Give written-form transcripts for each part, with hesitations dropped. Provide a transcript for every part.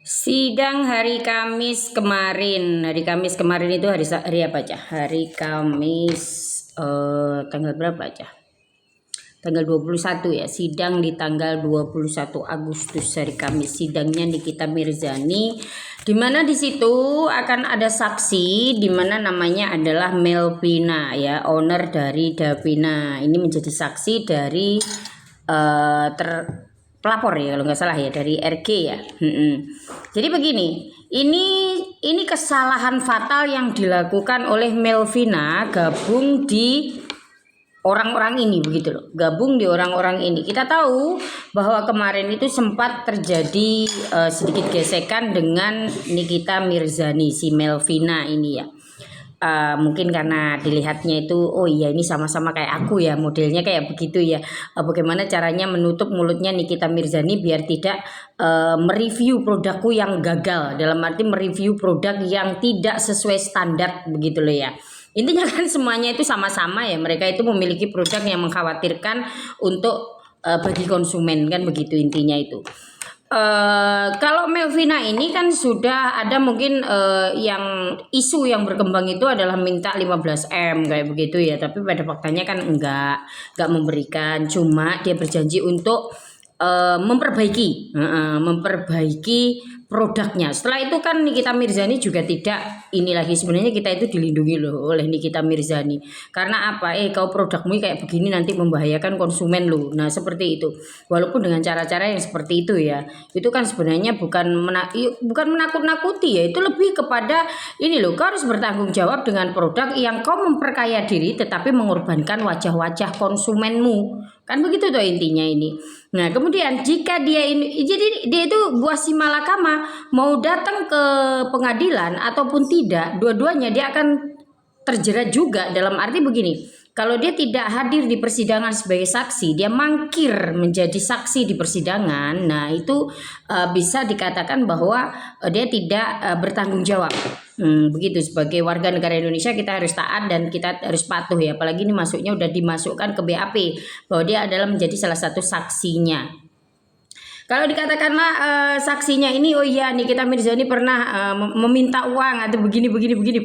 Sidang hari Kamis kemarin. Hari Kamis kemarin itu hari apa aja? Hari Kamis tanggal berapa aja? Tanggal 21 ya. Sidang di tanggal 21 Agustus hari Kamis. Sidangnya Nikita Mirzani, di mana di situ akan ada saksi di mana namanya adalah Melvina ya, owner dari Davina. Ini menjadi saksi dari pelapor ya kalau nggak salah ya, dari RG ya. Jadi begini, ini kesalahan fatal yang dilakukan oleh Melvina gabung di orang-orang ini, begitu loh, gabung di orang-orang ini. Kita tahu bahwa kemarin itu sempat terjadi sedikit gesekan dengan Nikita Mirzani, si Melvina ini ya. Mungkin karena dilihatnya itu, oh iya ini sama-sama kayak aku ya, modelnya kayak begitu ya. Bagaimana caranya menutup mulutnya Nikita Mirzani biar tidak mereview produkku yang gagal, dalam arti mereview produk yang tidak sesuai standar, begitu loh ya. Intinya kan semuanya itu sama-sama ya, mereka itu memiliki produk yang mengkhawatirkan untuk bagi konsumen, kan begitu intinya itu. Kalau Melvina ini kan sudah ada mungkin yang isu yang berkembang itu adalah minta 15M kayak begitu ya, tapi pada faktanya kan enggak memberikan, cuma dia berjanji untuk memperbaiki produknya. Setelah itu kan Nikita Mirzani juga tidak ini lagi, sebenarnya kita itu dilindungi loh oleh Nikita Mirzani. Karena apa? Kau produkmu kayak begini nanti membahayakan konsumen loh. Nah, seperti itu. Walaupun dengan cara-cara yang seperti itu ya. Itu kan sebenarnya bukan menakut-nakuti ya. Itu lebih kepada ini loh, kau harus bertanggung jawab dengan produk yang kau memperkaya diri tetapi mengorbankan wajah-wajah konsumenmu. Kan begitu tuh intinya ini. Nah, kemudian jika dia ini, jadi dia itu buah si malakama mau datang ke pengadilan ataupun tidak, dua-duanya dia akan terjerat juga, dalam arti begini. Kalau dia tidak hadir di persidangan sebagai saksi, dia mangkir menjadi saksi di persidangan. Nah, itu bisa dikatakan bahwa dia tidak bertanggung jawab. Begitu, sebagai warga negara Indonesia kita harus taat dan kita harus patuh ya. Apalagi ini masuknya udah dimasukkan ke BAP bahwa dia adalah menjadi salah satu saksinya. Kalau dikatakanlah saksinya ini, oh iya Nikita Mirzani pernah meminta uang atau begini,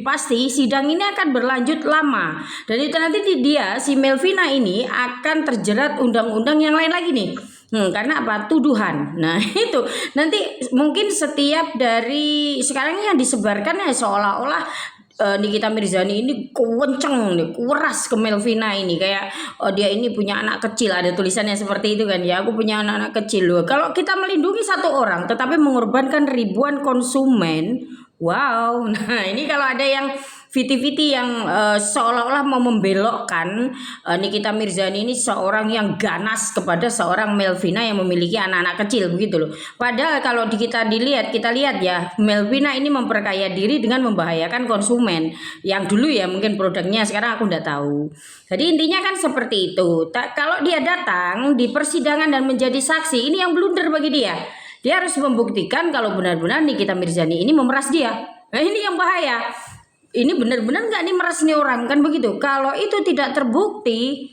pasti sidang ini akan berlanjut lama. Dan itu nanti dia, si Melvina ini akan terjerat undang-undang yang lain lagi nih. Karena apa? Tuduhan. Nah itu nanti mungkin setiap dari sekarang yang disebarkan ya seolah-olah Nikita Mirzani ini kenceng nih, keras ke Melvina ini, kayak dia ini punya anak kecil, ada tulisannya seperti itu kan ya, aku punya anak-anak kecil loh. Kalau kita melindungi satu orang tetapi mengorbankan ribuan konsumen, wow. Nah ini kalau ada yang viti-viti yang seolah-olah mau membelokkan Nikita Mirzani ini seorang yang ganas kepada seorang Melvina yang memiliki anak-anak kecil, begitu loh. Padahal kalau kita lihat ya, Melvina ini memperkaya diri dengan membahayakan konsumen yang dulu ya mungkin produknya, sekarang aku nggak tahu. Jadi intinya kan seperti itu. Kalau dia datang di persidangan dan menjadi saksi, ini yang blunder bagi dia. Dia harus membuktikan kalau benar-benar Nikita Mirzani ini memeras dia. Nah ini yang bahaya. Ini benar-benar nggak nih meras nih orang, kan begitu. Kalau itu tidak terbukti,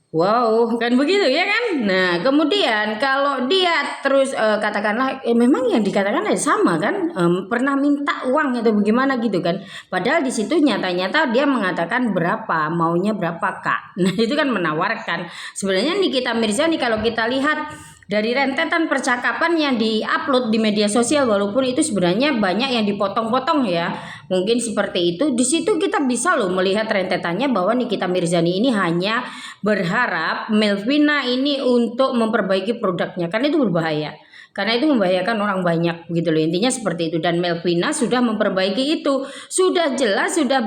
wow, kan begitu ya kan. Nah kemudian kalau dia terus katakanlah memang yang dikatakan sama kan, pernah minta uang atau bagaimana gitu kan. Padahal di situ nyata-nyata dia mengatakan berapa, maunya berapa kak. Nah itu kan menawarkan. Sebenarnya Nikita Mirzani kalau kita lihat dari rentetan percakapan yang diupload di media sosial, walaupun itu sebenarnya banyak yang dipotong-potong ya, mungkin seperti itu. Di situ kita bisa loh melihat rentetannya bahwa Nikita Mirzani ini hanya berharap Melvina ini untuk memperbaiki produknya, karena itu berbahaya. Karena itu membahayakan orang banyak gitu loh, intinya seperti itu. Dan Melvina sudah memperbaiki itu, sudah jelas, sudah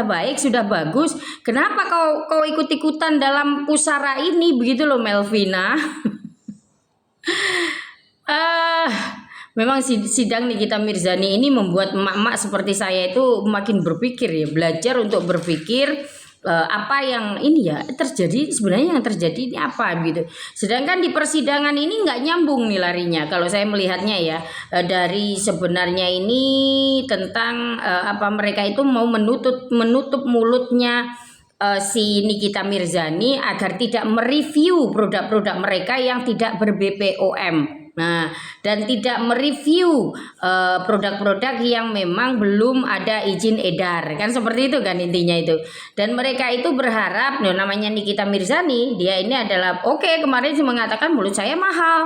baik, sudah bagus. Kenapa kau ikut-ikutan dalam pusara ini begitu loh Melvina? Memang sidang Nikita Mirzani ini membuat emak-emak seperti saya itu makin berpikir ya, belajar untuk berpikir apa yang ini ya terjadi, sebenarnya yang terjadi ini apa gitu. Sedangkan di persidangan ini nggak nyambung nih larinya kalau saya melihatnya ya, dari sebenarnya ini tentang apa mereka itu mau menutup mulutnya si Nikita Mirzani agar tidak mereview produk-produk mereka yang tidak ber-BPOM. Nah, dan tidak mereview produk-produk yang memang belum ada izin edar, kan seperti itu kan intinya itu. Dan mereka itu berharap, namanya Nikita Mirzani, dia ini adalah kemarin sih mengatakan mulut saya mahal.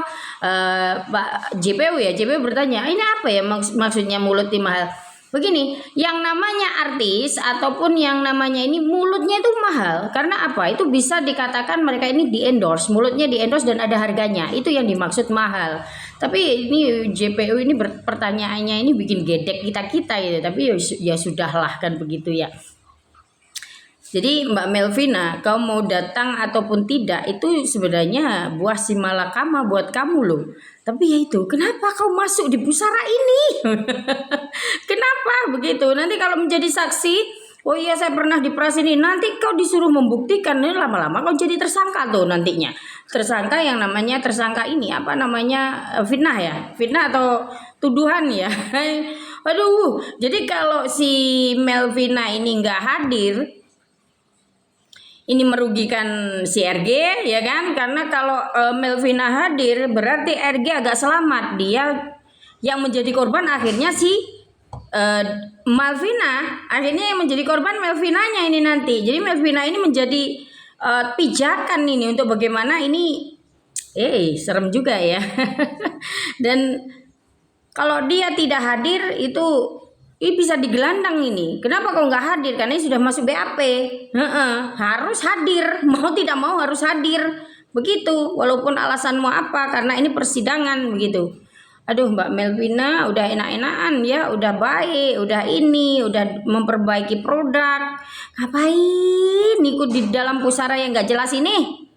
Pak JPU JPU bertanya, ini apa ya maksudnya mulutnya mahal? Begini, yang namanya artis ataupun yang namanya ini mulutnya itu mahal karena apa? Itu bisa dikatakan mereka ini di endorse, mulutnya di endorse dan ada harganya. Itu yang dimaksud mahal. Tapi ini JPU ini pertanyaannya ini bikin gedek kita ya. Tapi ya sudahlah kan begitu ya. Jadi Mbak Melvina, kau mau datang ataupun tidak itu sebenarnya buah si malakama buat kamu loh. Tapi ya itu, kenapa kau masuk di pusara ini? Kenapa begitu? Nanti kalau menjadi saksi, oh iya saya pernah diperas ini. Nanti kau disuruh membuktikan, ini lama-lama kau jadi tersangka tuh nantinya. Tersangka yang namanya tersangka ini apa namanya fitnah ya? Fitnah atau tuduhan ya? Aduh, jadi kalau si Melvina ini nggak hadir, ini merugikan si RG ya kan, karena kalau Melvina hadir berarti RG agak selamat, dia yang menjadi korban akhirnya si Melvina, akhirnya yang menjadi korban Melvinanya ini nanti. Jadi Melvina ini menjadi pijakan ini untuk bagaimana ini serem juga ya. Dan kalau dia tidak hadir itu bisa digelandang ini. Kenapa kau nggak hadir? Karena ini sudah masuk BAP. Harus hadir. Mau tidak mau harus hadir. Begitu. Walaupun alasanmu apa. Karena ini persidangan begitu. Aduh Mbak Melvina udah enak-enakan ya. Udah baik. Udah ini. Udah memperbaiki produk. Ngapain ikut di dalam pusara yang nggak jelas ini?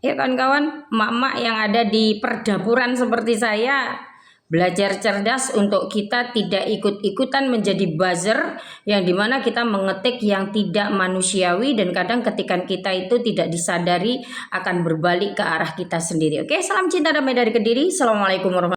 Ya kawan-kawan. Emak-emak yang ada di perdapuran seperti saya, belajar cerdas untuk kita tidak ikut-ikutan menjadi buzzer yang dimana kita mengetik yang tidak manusiawi dan kadang ketikan kita itu tidak disadari akan berbalik ke arah kita sendiri. Oke, salam cinta damai dari Kediri. Assalamualaikum warahmatullahi wabarakatuh.